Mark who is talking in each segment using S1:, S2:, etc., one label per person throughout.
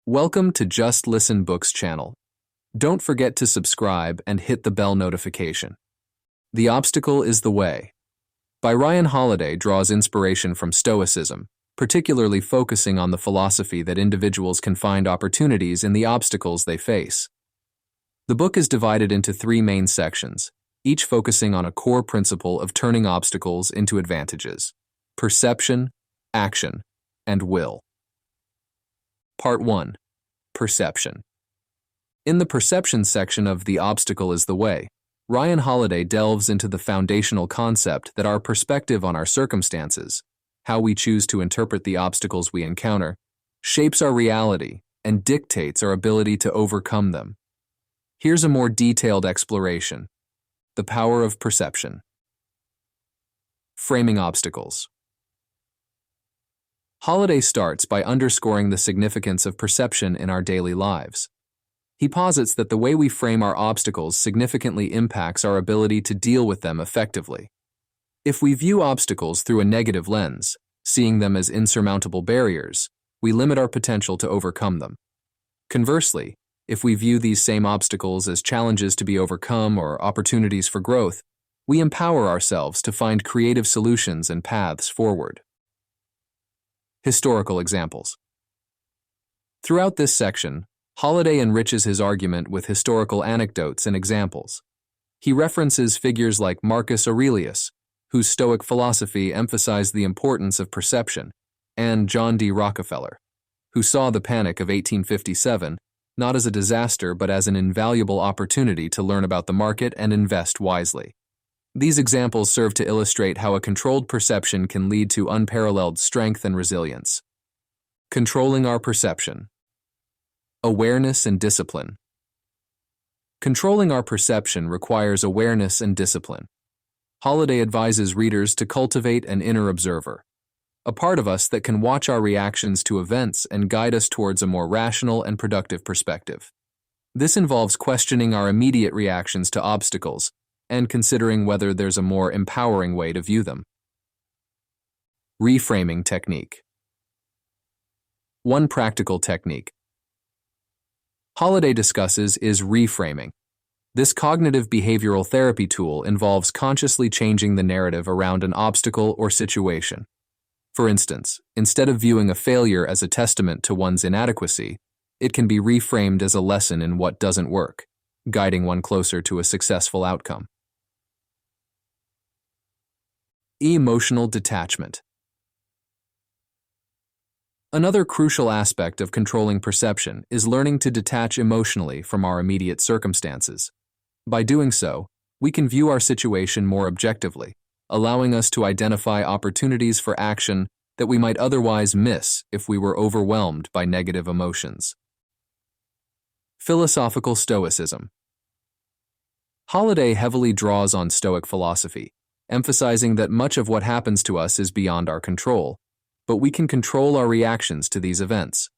S1: Welcome to Just Listen Books channel. Don't forget to subscribe and hit the bell notification. The Obstacle is the Way by Ryan Holiday draws inspiration from Stoicism, particularly focusing on the philosophy that individuals can find opportunities in the obstacles they face. The book is divided into three main sections, each focusing on a core principle of turning obstacles into advantages: perception, action, and will. Part 1. Perception. In the perception section of The Obstacle is the Way, Ryan Holiday delves into the foundational concept that our perspective on our circumstances, how we choose to interpret the obstacles we encounter, shapes our reality and dictates our ability to overcome them. Here's a more detailed exploration. The power of perception. Framing obstacles. Holiday starts by underscoring the significance of perception in our daily lives. He posits that the way we frame our obstacles significantly impacts our ability to deal with them effectively. If we view obstacles through a negative lens, seeing them as insurmountable barriers, we limit our potential to overcome them. Conversely, if we view these same obstacles as challenges to be overcome or opportunities for growth, we empower ourselves to find creative solutions and paths forward. Historical examples. Throughout this section, Holiday enriches his argument with historical anecdotes and examples. He references figures like Marcus Aurelius, whose Stoic philosophy emphasized the importance of perception, and John D. Rockefeller, who saw the Panic of 1857 not as a disaster but as an invaluable opportunity to learn about the market and invest wisely. These examples serve to illustrate how a controlled perception can lead to unparalleled strength and resilience. Controlling our perception. Awareness and discipline. Controlling our perception requires awareness and discipline. Holiday advises readers to cultivate an inner observer, a part of us that can watch our reactions to events and guide us towards a more rational and productive perspective. This involves questioning our immediate reactions to obstacles and considering whether there's a more empowering way to view them. Reframing technique. One practical technique Holiday discusses is reframing. This cognitive behavioral therapy tool involves consciously changing the narrative around an obstacle or situation. For instance, instead of viewing a failure as a testament to one's inadequacy, it can be reframed as a lesson in what doesn't work, guiding one closer to a successful outcome. Emotional detachment. Another crucial aspect of controlling perception is learning to detach emotionally from our immediate circumstances. By doing so, we can view our situation more objectively, allowing us to identify opportunities for action that we might otherwise miss if we were overwhelmed by negative emotions. Philosophical Stoicism. Holiday heavily draws on Stoic philosophy, emphasizing that much of what happens to us is beyond our control, but we can control our reactions to these events.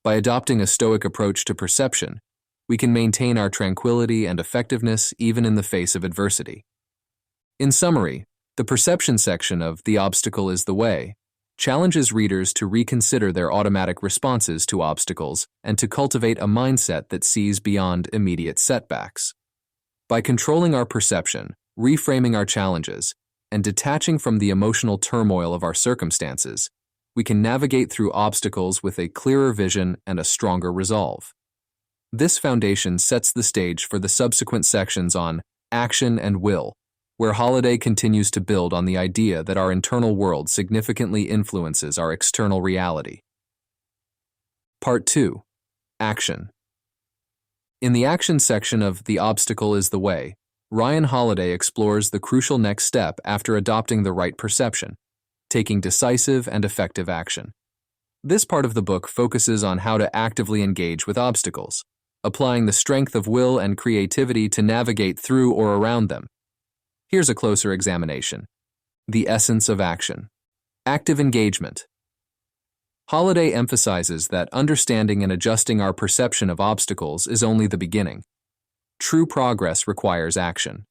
S1: By adopting a Stoic approach to perception, we can maintain our tranquility and effectiveness even in the face of adversity. In summary, the perception section of The Obstacle is the Way challenges readers to reconsider their automatic responses to obstacles and to cultivate a mindset that sees beyond immediate setbacks. By controlling our perception, reframing our challenges, and detaching from the emotional turmoil of our circumstances, we can navigate through obstacles with a clearer vision and a stronger resolve. This foundation sets the stage for the subsequent sections on action and will, where Holiday continues to build on the idea that our internal world significantly influences our external reality. Part 2. Action. In the action section of The Obstacle is the Way, Ryan Holiday explores the crucial next step after adopting the right perception, taking decisive and effective action. This part of the book focuses on how to actively engage with obstacles, applying the strength of will and creativity to navigate through or around them. Here's a closer examination. The essence of action. Active engagement. Holiday emphasizes that understanding and adjusting our perception of obstacles is only the beginning. True progress requires action.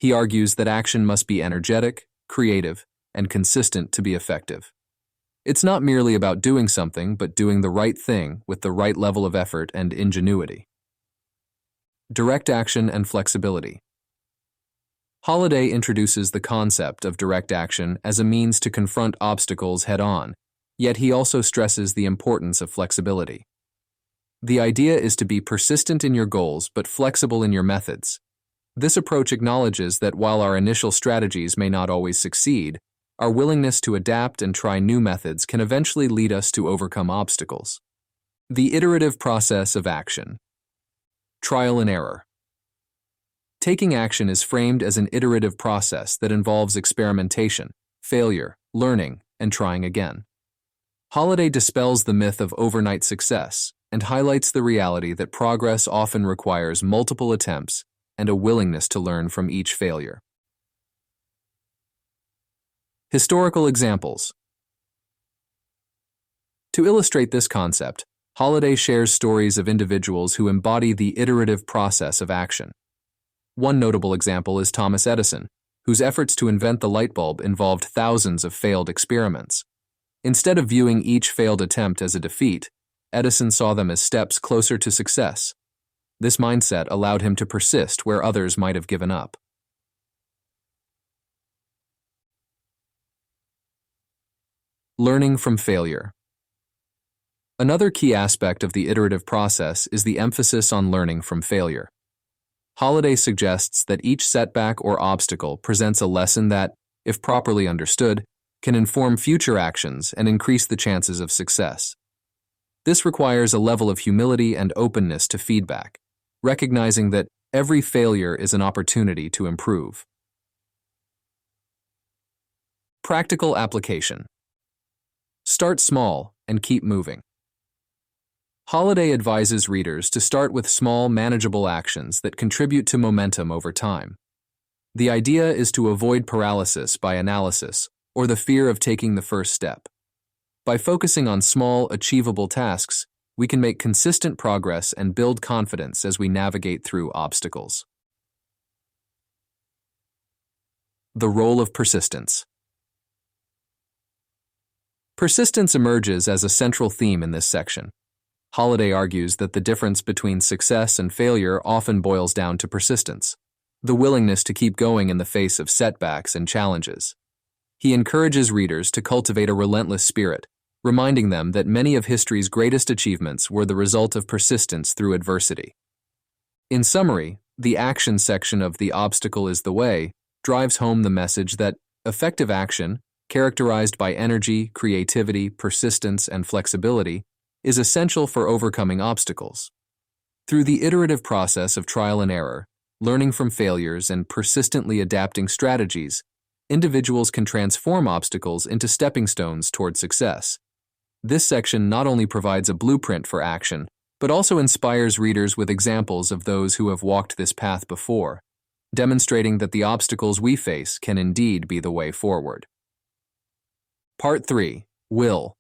S1: He argues that action must be energetic, creative, and consistent to be effective. It's not merely about doing something, but doing the right thing with the right level of effort and ingenuity. Direct action and flexibility. Holiday introduces the concept of direct action as a means to confront obstacles head-on, yet he also stresses the importance of flexibility. The idea is to be persistent in your goals but flexible in your methods. This approach acknowledges that while our initial strategies may not always succeed, our willingness to adapt and try new methods can eventually lead us to overcome obstacles. The iterative process of action. Trial and error. Taking action is framed as an iterative process that involves experimentation, failure, learning, and trying again. Holiday dispels the myth of overnight success and highlights the reality that progress often requires multiple attempts and a willingness to learn from each failure. Historical examples. To illustrate this concept, Holiday shares stories of individuals who embody the iterative process of action. One notable example is Thomas Edison, whose efforts to invent the light bulb involved thousands of failed experiments. Instead of viewing each failed attempt as a defeat, Edison saw them as steps closer to success. This mindset allowed him to persist where others might have given up. Learning from failure. Another key aspect of the iterative process is the emphasis on learning from failure. Holiday suggests that each setback or obstacle presents a lesson that, if properly understood, can inform future actions and increase the chances of success. This requires a level of humility and openness to feedback, recognizing that every failure is an opportunity to improve. Practical application. Start small and keep moving. Holiday advises readers to start with small, manageable actions that contribute to momentum over time. The idea is to avoid paralysis by analysis or the fear of taking the first step. By focusing on small, achievable tasks, we can make consistent progress and build confidence as we navigate through obstacles. The role of persistence. Persistence emerges as a central theme in this section. Holiday argues that the difference between success and failure often boils down to persistence, the willingness to keep going in the face of setbacks and challenges. He encourages readers to cultivate a relentless spirit, reminding them that many of history's greatest achievements were the result of persistence through adversity. In summary, the action section of The Obstacle is the Way drives home the message that effective action, characterized by energy, creativity, persistence, and flexibility, is essential for overcoming obstacles. Through the iterative process of trial and error, learning from failures, and persistently adapting strategies, individuals can transform obstacles into stepping stones toward success. This section not only provides a blueprint for action, but also inspires readers with examples of those who have walked this path before, demonstrating that the obstacles we face can indeed be the way forward. Part 3. Will.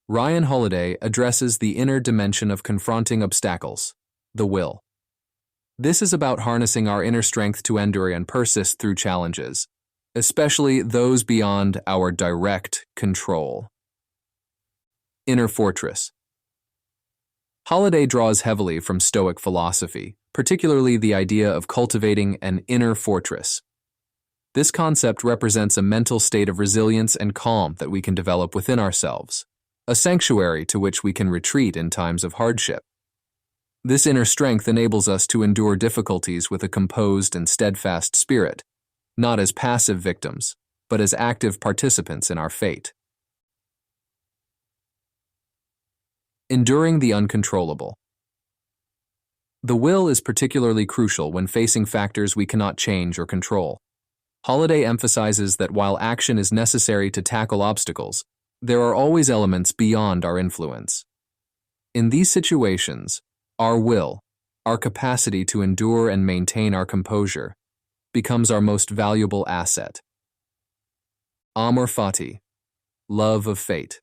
S1: Ryan Holiday addresses the inner dimension of confronting obstacles, the will. This is about harnessing our inner strength to endure and persist through challenges, especially those beyond our direct control. Inner fortress. Holiday draws heavily from Stoic philosophy, particularly the idea of cultivating an inner fortress. This concept represents a mental state of resilience and calm that we can develop within ourselves, a sanctuary to which we can retreat in times of hardship. This inner strength enables us to endure difficulties with a composed and steadfast spirit, not as passive victims, but as active participants in our fate. Enduring the uncontrollable. The will is particularly crucial when facing factors we cannot change or control. Holiday emphasizes that while action is necessary to tackle obstacles, there are always elements beyond our influence. In these situations, our will, our capacity to endure and maintain our composure, becomes our most valuable asset. Amor fati, love of fate.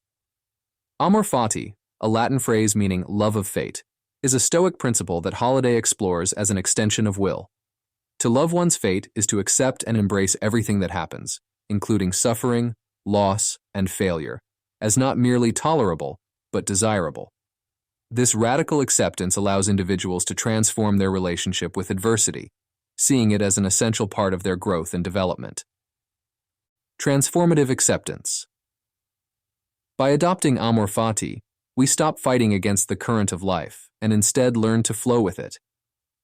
S1: Amor fati, a Latin phrase meaning love of fate, is a Stoic principle that Holiday explores as an extension of will. To love one's fate is to accept and embrace everything that happens, including suffering, loss, and failure, as not merely tolerable, but desirable. This radical acceptance allows individuals to transform their relationship with adversity, seeing it as an essential part of their growth and development. Transformative acceptance. By adopting amor fati, we stop fighting against the current of life and instead learn to flow with it.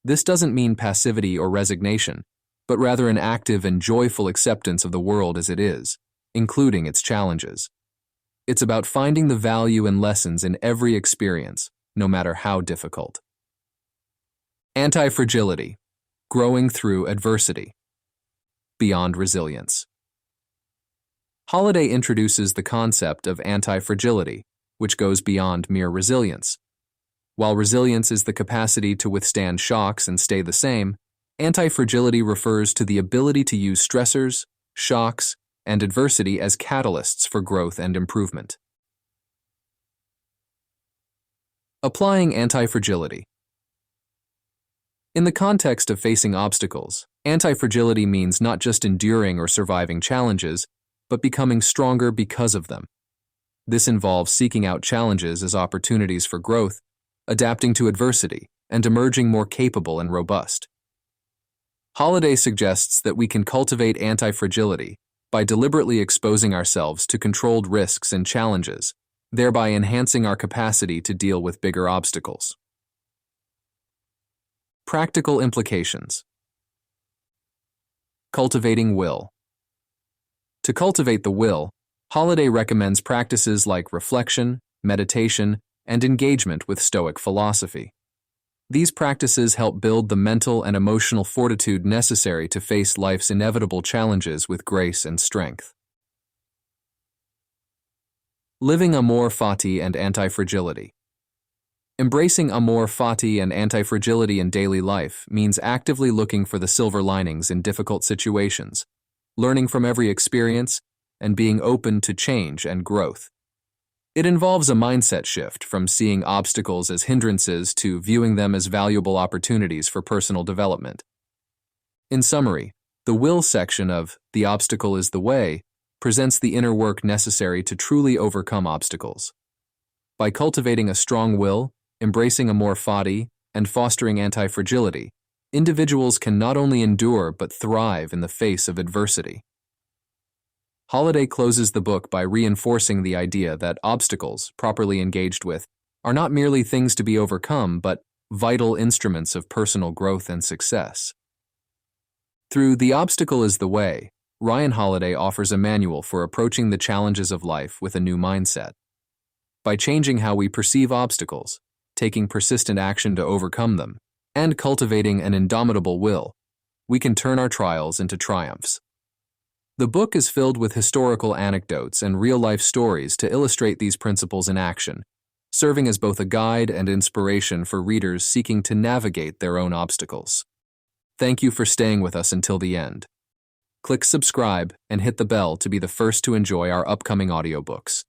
S1: This doesn't mean passivity or resignation, but rather an active and joyful acceptance of the world as it is, including its challenges. It's about finding the value and lessons in every experience, no matter how difficult. Anti-fragility. Growing through adversity. Beyond resilience. Holiday introduces the concept of anti-fragility, which goes beyond mere resilience. While resilience is the capacity to withstand shocks and stay the same, anti-fragility refers to the ability to use stressors, shocks, and adversity as catalysts for growth and improvement. Applying anti-fragility. In the context of facing obstacles, anti-fragility means not just enduring or surviving challenges, but becoming stronger because of them. This involves seeking out challenges as opportunities for growth, adapting to adversity, and emerging more capable and robust. Holiday suggests that we can cultivate anti-fragility by deliberately exposing ourselves to controlled risks and challenges, thereby enhancing our capacity to deal with bigger obstacles. Practical implications. Cultivating will. To cultivate the will, Holiday recommends practices like reflection, meditation, and engagement with Stoic philosophy. These practices help build the mental and emotional fortitude necessary to face life's inevitable challenges with grace and strength. Living amor fati and anti-fragility. Embracing amor fati and anti-fragility in daily life means actively looking for the silver linings in difficult situations, learning from every experience, and being open to change and growth. It involves a mindset shift from seeing obstacles as hindrances to viewing them as valuable opportunities for personal development. In summary, the will section of The Obstacle is the Way presents the inner work necessary to truly overcome obstacles. By cultivating a strong will, embracing amor fati, and fostering anti-fragility, individuals can not only endure but thrive in the face of adversity. Holiday closes the book by reinforcing the idea that obstacles, properly engaged with, are not merely things to be overcome, but vital instruments of personal growth and success. Through The Obstacle is the Way, Ryan Holiday offers a manual for approaching the challenges of life with a new mindset. By changing how we perceive obstacles, taking persistent action to overcome them, and cultivating an indomitable will, we can turn our trials into triumphs. The book is filled with historical anecdotes and real-life stories to illustrate these principles in action, serving as both a guide and inspiration for readers seeking to navigate their own obstacles. Thank you for staying with us until the end. Click subscribe and hit the bell to be the first to enjoy our upcoming audiobooks.